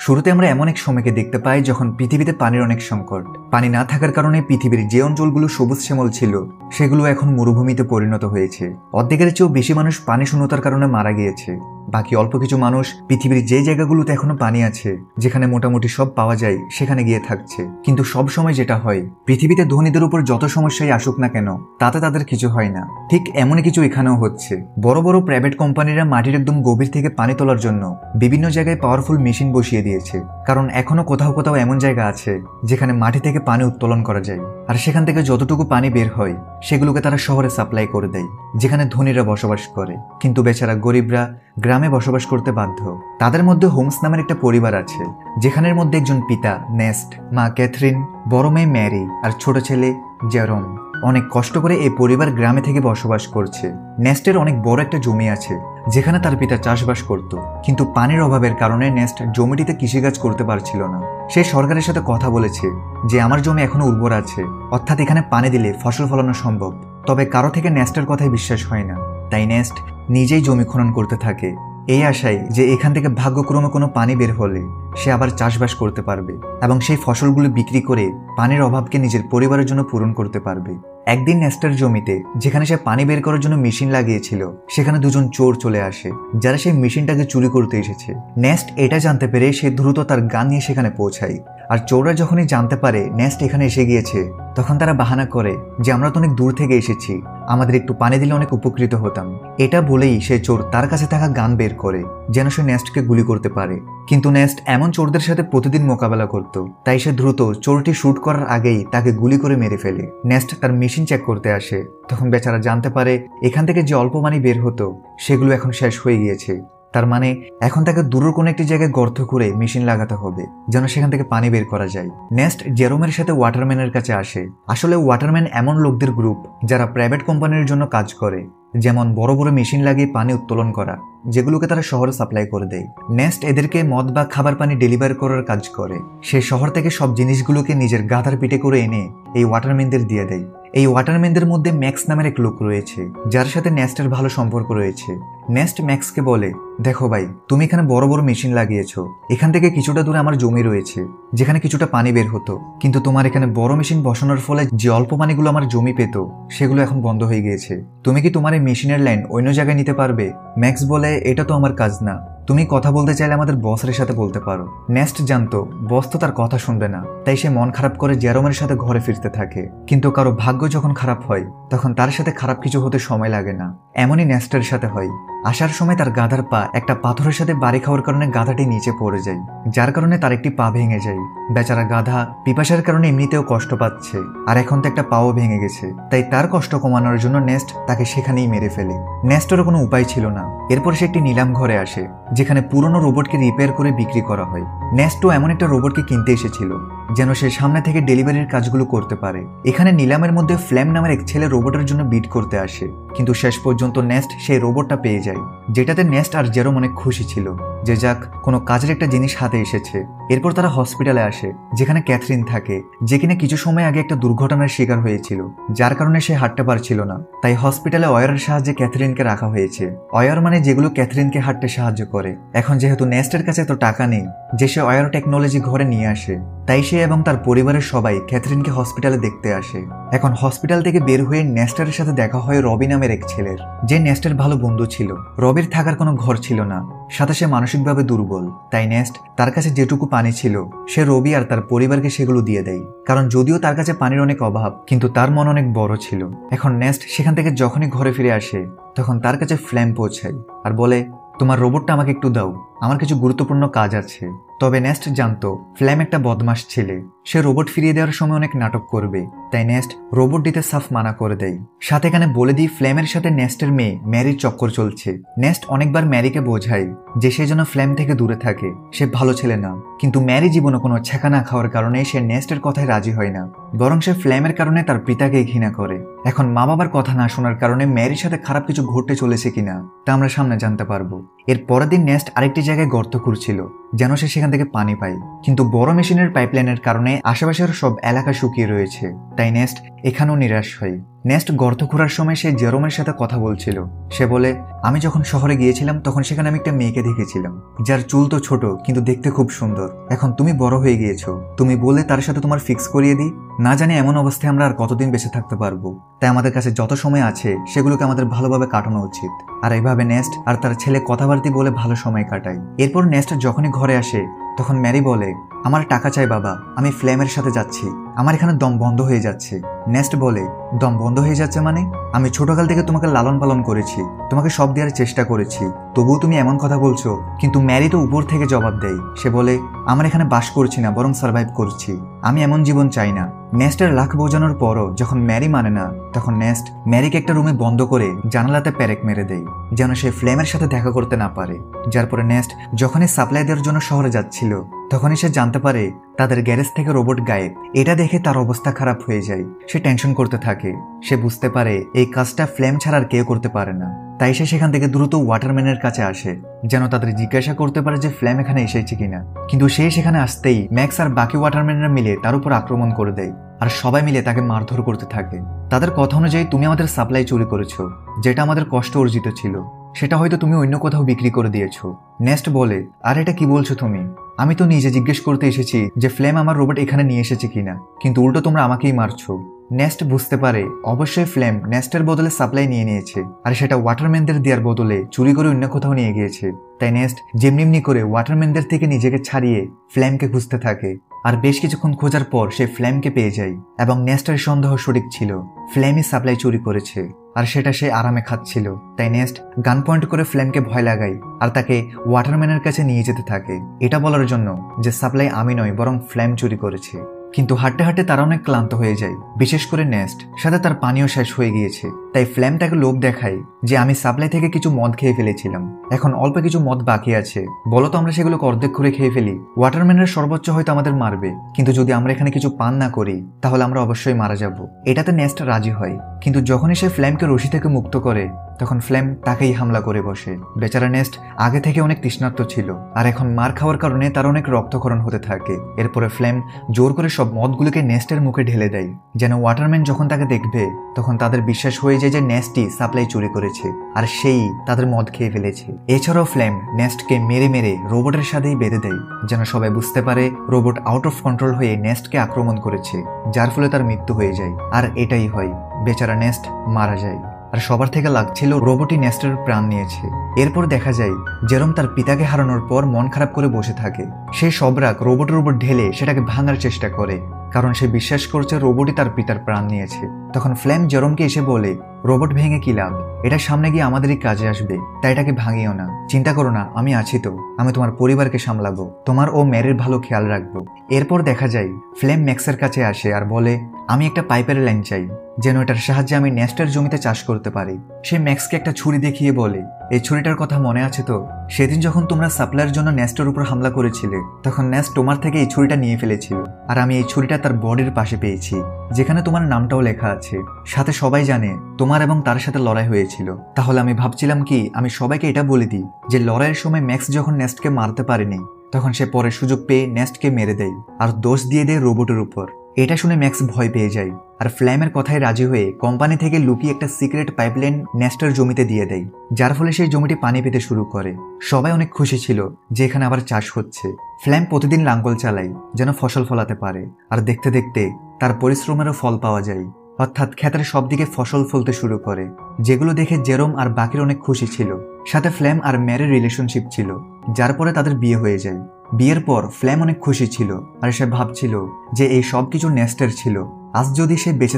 শুরুতে আমরা এমন এক সময়কে দেখতে পাই যখন পৃথিবীতে পানির অনেক সংকট। পানি না থাকার কারণে পৃথিবীর যে অঞ্চলগুলো সবুজ শ্যামল ছিল সেগুলো এখন মরুভূমিতে পরিণত হয়েছে। অর্ধেকের চেয়েও বেশি মানুষ পানি শূন্যতার কারণে মারা গিয়েছে। বাকি অল্প কিছু মানুষ পৃথিবীর যে জায়গাগুলোতে এখনো পানি আছে, যেখানে মোটামুটি সব পাওয়া যায়, সেখানে গিয়ে থাকছে। কিন্তু সব সময় যেটা হয়, পৃথিবীতে ধনীদের উপর যত সমস্যাই আসুক না কেন, তাতে তাদের কিছু হয় না। ঠিক এমনই কিছু এখানেও হচ্ছে। বড় বড় প্রাইভেট কোম্পানিরা মাটির একদম গভীর থেকে পানি তোলার জন্য বিভিন্ন জায়গায় পাওয়ারফুল মেশিন বসিয়ে দিয়েছে, কারণ এখনো কোথাও কোথাও এমন জায়গা আছে যেখানে মাটি থেকে পানি উত্তোলন করা যায়, আর সেখান থেকে যতটুকু পানি বের হয় সেগুলোকে তারা শহরে সাপ্লাই করে দেয়, যেখানে ধনীরা বসবাস করে। কিন্তু বেচারা গরিবরা গ্রামে বসবাস করতে বাধ্য। তাদের মধ্যে হোমস নামের একটা পরিবার আছে, যেখানের মধ্যে একজন পিতা নেস্ট, মা ক্যাথরিন, বড় মেয়ে ম্যারি আর ছোট ছেলে জেরোম অনেক কষ্ট করে এই পরিবার গ্রামে থেকে বসবাস করছে। নেস্টের অনেক বড় একটা জমি আছে, যেখানে তার পিতা চাষবাস করত, কিন্তু পানির অভাবের কারণে নেস্ট জমিটিতে কৃষিকাজ করতে পারছিল না। সে সরকারের সাথে কথা বলেছে যে আমার জমি এখনো উর্বর আছে, অর্থাৎ এখানে পানি দিলে ফসল ফলানো সম্ভব। তবে কারো থেকে নেস্টের কথাই বিশ্বাস হয় না। তাই নেস্ট নিজেই জমি খনন করতে থাকে, এই আশায় যে এখান থেকে ভাগ্যক্রমে কোনো পানি বের হলে সে আবার চাষবাস করতে পারবে এবং সেই ফসলগুলো বিক্রি করে পানির অভাবকে নিজের পরিবারের জন্য পূরণ করতে পারবে। একদিন নেস্টের জমিতে, যেখানে সে পানি বের করার জন্য মেশিন লাগিয়েছিল, সেখানে দুজন চোর চলে আসে, যারা সেই মেশিনটাকে চুরি করতে এসেছে। নেস্ট এটা জানতে পেরে সে দ্রুত তার গান নিয়ে সেখানে পৌঁছায়। আর চোররা যখনই জানতে পারে নেস্ট এখানে এসে গিয়েছে, তখন তারা বাহানা করে যে আমরা তো অনেক দূর থেকে এসেছি, আমাদের একটু পানি দিলে অনেক উপকৃত হতাম। এটা বলেই সে চোর তার কাছে থাকা গান বের করে যেন সে নেস্টকে গুলি করতে পারে। কিন্তু নেস্ট এমন চোরদের সাথে প্রতিদিন মোকাবেলা করত, তাই সে দ্রুত চোরটি শুট করার আগেই তাকে গুলি করে মেরে ফেলে। নেস্ট তার মেশিন চেক করতে আসে, তখন বেচারা জানতে পারে এখান থেকে যে অল্প পানি বের হতো সেগুলো এখন শেষ হয়ে গিয়েছে। তার মানে এখন তাকে দূরের কোনো একটি জায়গায় গর্ত করে মেশিন লাগাতে হবে যেন সেখান থেকে পানি বের করা যায়। নেস্ট জেরোমের সাথে ওয়াটারম্যানের কাছে আসে। আসলে ওয়াটারম্যান এমন লোকদের গ্রুপ যারা প্রাইভেট কোম্পানির জন্য কাজ করে, যেমন বড় বড় মেশিন লাগিয়ে পানি উত্তোলন করা, যেগুলোকে তারা শহরে সাপ্লাই করে দেয়। নেস্ট এদেরকে মদ বা খাবার পানি ডেলিভারি করার কাজ করে। সে শহর থেকে সব জিনিসগুলোকে নিজের গাধার পিঠে করে এনে এই ওয়াটারম্যানদের দিয়ে দেয়। এই ওয়াটারম্যানদের মধ্যে ম্যাক্স নামের এক লোক রয়েছে, যার সাথে নেস্টের ভালো সম্পর্ক রয়েছে। নেস্ট ম্যাক্সকে বলে, দেখো ভাই, তুমি এখানে বড় বড় মেশিন লাগিয়েছো, এখান থেকে কিছুটা দূরে আমার জমি রয়েছে যেখানে কিছুটা পানি বের হতো, কিন্তু তোমার এখানে বড় মেশিন বসানোর ফলে যে অল্প পানিগুলো আমার জমি পেত সেগুলো এখন বন্ধ হয়ে গিয়েছে। তুমি কি তোমার এই মেশিনের লাইন অন্য জায়গায় নিতে পারবে? ম্যাক্স বলে, এটা তো আমার কাজ না, তুমি কথা বলতে চাইলে আমাদের বসের সাথে বলতে পারো। নেস্ট জানতো বস তো তার কথা শুনবে না, তাই সে মন খারাপ করে জেরোমের সাথে ঘরে ফিরতে থাকে। কিন্তু কারো ভাগ্য যখন খারাপ হয়, তখন তার সাথে খারাপ কিছু হতে সময় লাগে না। এমনই নেস্টের সাথে হয়। আসার সময় তার গাধার পা একটা পাথরের সাথে বাড়ি খাওয়ার কারণে গাধাটি নিচে পড়ে যায়, যার কারণে তার একটি পা ভেঙে যায়। বেচারা গাধা পিপাসার কারণে এমনিতেও কষ্ট পাচ্ছে, আর এখন তো একটা পাও ভেঙে গেছে। তাই তার কষ্ট কমানোর জন্য নেস্ট তাকে সেখানেই মেরে ফেলে। নেস্টেরও কোনো উপায় ছিল না। এরপর সে একটি নিলাম ঘরে আসে, যেখানে পুরনো রোবটকে রিপেয়ার করে বিক্রি করা হয়। নেস্টও এমন একটা রোবটকে কিনতে এসেছিল যেন সে সামনে থেকে ডেলিভারির কাজগুলো করতে পারে। এখানে নিলামের মধ্যে ফ্ল্যাম নামের এক ছেলে রোবটের জন্য বিড করতে আসে, কিন্তু শেষ পর্যন্ত নেস্ট সেই রোবটটা পেয়ে যায়, যেটাতে নেস্ট আর জেরোম অনেক খুশি ছিল যে যাক, কোনো কাজের একটা জিনিস হাতে এসেছে। এরপর তারা হসপিটালে আসে, যেখানে ক্যাথরিন থাকে, যে কিনা কিছু সময় আগে একটা দুর্ঘটনার শিকার হয়েছিল, যার কারণে সে হাঁটতে পারছিল না। তাই হসপিটালে ওয়্যারের সাহায্যে ক্যাথরিনকে রাখা হয়েছে। ওয়্যার মানে যেগুলো ক্যাথরিনকে হাঁটতে সাহায্য করে। এখন যেহেতু নেস্টের কাছে এত টাকা নেই যে সে ওয়্যার টেকনোলজি ঘরে নিয়ে আসে, তাই সে এবং তার পরিবারের সবাই ক্যাথরিনকে হসপিটালে দেখতে আসে। এখন হসপিটাল থেকে বের হয়ে নেস্টের সাথে দেখা হয় রবি নামের এক ছেলের, যে নেস্টের ভালো বন্ধু ছিল। রবির থাকার কোনো ঘর ছিল না, সাথে সে মানসিকভাবে দুর্বল। তাই নেস্ট তার কাছে যেটুকু পানি ছিল সে রবি আর তার পরিবারকে সেগুলো দিয়ে দেয়, কারণ যদিও তার কাছে পানির অনেক অভাব, কিন্তু তার মন অনেক বড় ছিল। এখন নেস্ট সেখান থেকে যখনই ঘরে ফিরে আসে, তখন তার কাছে ফ্ল্যাম পৌঁছায় আর বলে, তোমার রোবটটা আমাকে একটু দাও, আমার কিছু গুরুত্বপূর্ণ কাজ আছে। তবে নেস্ট জানতো ফ্ল্যাম একটা বদমাশ ছেলে, সে রোবট ফিরিয়ে দেওয়ার সময় অনেক নাটক করবে। তাই নেস্ট রোবট দিতে সাফ মানা করে দেয়। সাথে এখানে বলে দিই ফ্ল্যামের সাথে নেস্টের মেয়ে ম্যারির চক্কর চলছে। নেস্ট অনেকবার ম্যারিকে বোঝায় যে সে যেন ফ্ল্যাম থেকে দূরে থাকে, সে ভালো ছেলে না। কিন্তু ম্যারি জীবনে কোনো ছেঁকা না খাওয়ার কারণে সে নেস্টের কথায় রাজি হয় না, বরং সে ফ্ল্যামের কারণে তার পিতাকে ঘৃণা করে। এখন মা বাবার কথা না শোনার কারণে ম্যারির সাথে খারাপ কিছু ঘটতে চলেছে কিনা তা আমরা সামনে জানতে পারবো। এর পরের দিন নেস্ট আরেকটি জায়গায় গর্ত খুঁড়ছিল যেন সে সেখান থেকে পানি পায়, কিন্তু বড় মেশিনের পাইপলাইনের কারণে আশেপাশের সব এলাকা শুকিয়ে রয়েছে। তাই নেস্ট এখানেও নিরাশ হয়। নেস্ট গর্ত খোঁড়ার সময় সে জেরোমের সাথে কথা বলছিল। সে বলে, আমি যখন শহরে গিয়েছিলাম তখন সেখানে আমি একটা মেয়েকে দেখেছিলাম, যার চুল তো ছোট কিন্তু দেখতে খুব সুন্দর। এখন তুমি বড় হয়ে গিয়েছো, তুমি বলে তার সাথে তোমার ফিক্স করিয়ে দিই। না জানি এমন অবস্থায় আমরা আর কতদিন বেঁচে থাকতে পারবো, তাই আমাদের কাছে যত সময় আছে সেগুলোকে আমাদের ভালোভাবে কাটানো উচিত। আর এইভাবে নেস্ট আর তার ছেলে কথাবার্তি বলে ভালো সময় কাটায়। এরপর নেস্ট যখনই ঘরে আসে তখন ম্যারি বলে, আমার টাকা চাই বাবা, আমি ফ্লেমের সাথে যাচ্ছি, আমার এখানে দম বন্ধ হয়ে যাচ্ছে। নেস্ট বলে, দম বন্ধ হয়ে যাচ্ছে মানে? আমি ছোটকাল থেকে তোমাকে লালন পালন করেছি, তোমাকে সব দেওয়ার চেষ্টা করেছি, তবুও তুমি এমন কথা বলছো। কিন্তু ম্যারি তো উপর থেকে জবাব দেয়। সে বলে, আমার এখানে বাস করছি না, বরং সার্ভাইভ করছি, আমি এমন জীবন চাই না। নেস্টের লাখ বোঝানোর পরও যখন ম্যারি মানে না, তখন নেস্ট ম্যারিকে একটা রুমে বন্ধ করে জানালাতে প্যারেক মেরে দেয়, যেন সে ফ্লেমের সাথে দেখা করতে না পারে। যার পরে নেস্ট যখনই সাপ্লাই দেওয়ার জন্য শহরে যাচ্ছিল তখনই সে জানতে পারে তাদের গ্যারেজ থেকে রোবট গায়েব। এটা দেখে তার অবস্থা খারাপ হয়ে যায়। সে টেনশন করতে থাকে। সে বুঝতে পারে এই কাজটা ফ্লেম ছাড়া আর কেউ করতে পারে না। তাই সে সেখান থেকে দ্রুত ওয়াটারম্যানের কাছে আসে, যেন তাদের জিজ্ঞাসা করতে পারে যে ফ্লেম এখানে এসেছে কিনা। কিন্তু সে সেখানে আসতেই ম্যাক্স আর বাকি ওয়াটারম্যানরা মিলে তার উপর আক্রমণ করে দেয়, আর সবাই মিলে তাকে মারধর করতে থাকে। তাদের কথা অনুযায়ী তুমি আমাদের সাপ্লাই চুরি করেছো, যেটা আমাদের কষ্ট অর্জিত ছিল, সেটা হয়তো তুমি অন্য কোথাও বিক্রি করে দিয়েছো। নেস্ট বলে, আর এটা কি বলছো তুমি? আমি তো নিজে জিজ্ঞেস করতে এসেছি যে ফ্লেম আমার রোবট এখানে নিয়ে এসেছে কিনা, কিন্তু উল্টো তোমরা আমাকেই মারছো। নেস্ট বুঝতে পারে অবশ্যই ফ্লেম নেস্টের বদলে সাপ্লাই নিয়ে নিয়েছে, আর সেটা ওয়াটারম্যানদের দেওয়ার বদলে চুরি করে অন্য কোথাও নিয়ে গিয়েছে। তাই নেস্ট যেমনি করে ওয়াটারম্যানদের থেকে নিজেকে ছাড়িয়ে ফ্লেমকে খুঁজতে থাকে। আর বেশ কিছুক্ষণ খোঁজার পর সে ফ্লেমকে পেয়ে যায়, এবং নেস্টের সন্দেহ সঠিক ছিল, ফ্লেমই সাপ্লাই চুরি করেছে, আর সেটা সে আরামে খাচ্ছিল। তাই নেস্ট গান পয়েন্ট করে ফ্লেমকে ভয় লাগায় আর তাকে ওয়াটারম্যানের কাছে নিয়ে যেতে থাকে, এটা বলার জন্য যে সাপ্লাই আমি নয় বরং ফ্লেম চুরি করেছে। কিন্তু হাঁটতে হাঁটতে তারা অনেক ক্লান্ত হয়ে যায়, বিশেষ করে নেস্ট, সাথে তার পানীয় শেষ হয়ে গিয়েছে। তাই ফ্লেম তাকে লোভ দেখায় যে আমি সাপ্লাই থেকে কিছু মদ খেয়ে ফেলেছিলাম, এখন অল্প কিছু মদ বাকি আছে, বলো তো আমরা সেগুলোকে অর্ধেক করে খেয়ে ফেলি। ওয়াটারম্যানের সর্বোচ্চ হয়তো আমাদের মারবে, কিন্তু যদি আমরা এখানে কিছু পান না করি তাহলে আমরা অবশ্যই মারা যাব। এটাতে নেস্ট রাজি হয়। কিন্তু যখনই সে ফ্লেমকে রশি থেকে মুক্ত করে তখন ফ্লেম তাকেই হামলা করে বসে। বেচারা নেস্ট আগে থেকে অনেক তৃষ্ণার্ত ছিল, আর এখন মার খাওয়ার কারণে তার অনেক রক্তক্ষরণ হতে থাকে। এরপরে ফ্লেম জোর করে সব মদগুলোকে নেস্টের মুখে ঢেলে দেয়, যেন ওয়াটারম্যান যখন তাকে দেখবে তখন তাদের বিশ্বাস হয়ে যায় যে নেস্টই সাপ্লাই চুরি করেছে, আর সেই তাদের মদ খেয়ে ফেলেছে। এছাড়াও ফ্লেম নেস্টকে মেরে মেরে রোবটের সাথেই বেঁধে দেয়, যেন সবাই বুঝতে পারে রোবট আউট অফ কন্ট্রোল হয়ে নেস্টকে আক্রমণ করেছে, যার ফলে তার মৃত্যু হয়ে যায়। আর এটাই হয়, বেচারা নেস্ট মারা যায়। আর সবার থেকে লাগছিল রোবটই নেস্টের প্রাণ নিয়েছে। এরপর দেখা যায় জেরোম তার পিতাকে হারানোর পর মন খারাপ করে বসে থাকে। সে সব রাগ রোবটের উপর ঢেলে সেটাকে ভাঙার চেষ্টা করে, কারণ সে বিশ্বাস করছে রোবটই তার পিতার প্রাণ নিয়েছে। তখন ফ্লেম জেরোমকে এসে বলে, রোবট ভেঙে কি লাভ, এটা সামনে গিয়ে আমাদেরই কাজে আসবে, তাই এটাকে ভাঙিও না, চিন্তা করো না, আমি আছি তো, আমি তোমার পরিবারকে সামলাবো, তোমার ও ম্যারির ভালো খেয়াল রাখবো। এরপর দেখা যায় ফ্লেম ম্যাক্সের কাছে আসে আর বলে, আমি একটা পাইপের লাইন চাই, যেন এটার সাহায্যে আমি নেস্টের জমিতে চাষ করতে পারি। সে ম্যাক্সকে একটা ছুরি দেখিয়ে বলে, এই ছুরিটার কথা মনে আছে তো? সেদিন যখন তোমরা সাপ্লাইয়ের জন্য নেস্টের উপর হামলা করেছিলে তখন নেস্ট তোমার থেকে এই ছুরিটা নিয়ে ফেলেছিল, আর আমি এই ছুরিটা তার বডির পাশে পেয়েছি, যেখানে তোমার নামটাও লেখা আছে, সাথে সবাই জানে তোমার এবং তার সাথে লড়াই হয়েছিল। তাহলে আমি ভাবছিলাম কি আমি সবাইকে এটা বলে দিই যে লড়াইয়ের সময় ম্যাক্স যখন নেস্টকে মারতে পারেনি তখন সে পরে সুযোগ পেয়ে নেস্টকে মেরে দেয় আর দোষ দিয়ে দেয় রোবটের উপর। এটা শুনে ম্যাক্স ভয় পেয়ে যায় আর ফ্লেমের কথায় রাজি হয়ে কোম্পানি থেকে লুকিয়ে একটা সিক্রেট পাইপলাইন নেস্টের জমিতে দিয়ে দেয়, যার ফলে সেই জমিটি পানি পেতে শুরু করে। সবাই অনেক খুশি ছিল যে এখানে আবার চাষ হচ্ছে। ফ্লেম প্রতিদিন লাঙ্গল চালায় যেন ফসল ফলাতে পারে, আর দেখতে দেখতে তার পরিশ্রমেরও ফল পাওয়া যায়, অর্থাৎ ক্ষেতের সব দিকে ফসল ফলতে শুরু করে, যেগুলো দেখে জেরোম আর বাকির অনেক খুশি ছিল। সাথে ফ্লেম আর ম্যারির রিলেশনশিপ ছিল, যার পরে তাদের বিয়ে হয়ে যায়। বিয়ের পর ফ্লেম অনেক খুশি ছিল আর সে ভাবছিল যে এই সব কিছু নেস্টের ছিল, আজ যদি সে বেঁচে